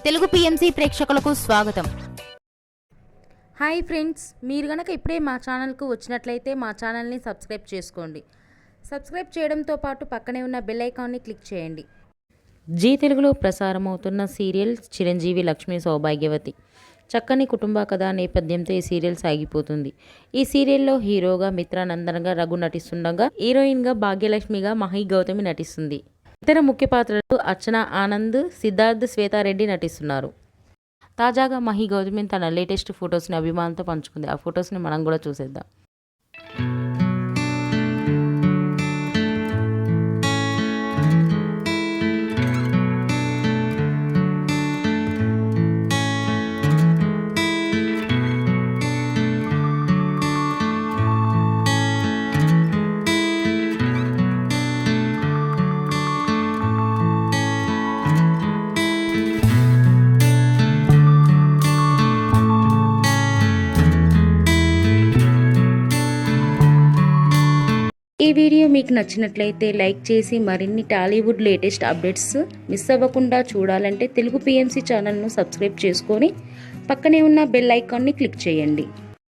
Telugu PMC ప్రేక్షకులకు స్వాగతం. Hi friends, మీరు గనక ఇప్పుడే మా ఛానల్కు వచ్చినట్లయితే మా ఛానల్ని సబ్స్క్రైబ్ చేసుకోండి. సబ్స్క్రైబ్ చేయడంతో పాటు పక్కనే ఉన్న బెల్ ఐకాన్ని క్లిక్ చేయండి. జీ తెలుగులో ప్రసారమవుతున్న సీరియల్ చిరంజీవి లక్ష్మీ సౌభాగ్యవతి. చక్కని కుటుంబ కథ నేపథ్యంతో ఈ సీరియల్ సాగిపోతుంది. ఈ సీరియల్లో హీరోగా మిత్రానందన్గా రఘు నటిస్తుండగా, హీరోయిన్గా భాగ్యలక్ష్మిగా మహి గౌతమి నటిస్తుంది. ఇతర ముఖ్య పాత్రలు అర్చన ఆనంద్, సిద్ధార్థ్, శ్వేతారెడ్డి నటిస్తున్నారు. తాజాగా మహి గౌతమి తన లేటెస్ట్ ఫొటోస్ని అభిమానులతో పంచుకుంది. ఆ ఫొటోస్ని మనం కూడా చూసేద్దాం. ఈ వీడియో మీకు నచ్చినట్లయితే లైక్ చేసి మరిన్ని టాలీవుడ్ లేటెస్ట్ అప్డేట్స్ మిస్ అవ్వకుండా చూడాలంటే తెలుగు పిఎంసి ఛానల్ను సబ్స్క్రైబ్ చేసుకొని పక్కనే ఉన్న బెల్ ఐకాన్ని క్లిక్ చేయండి.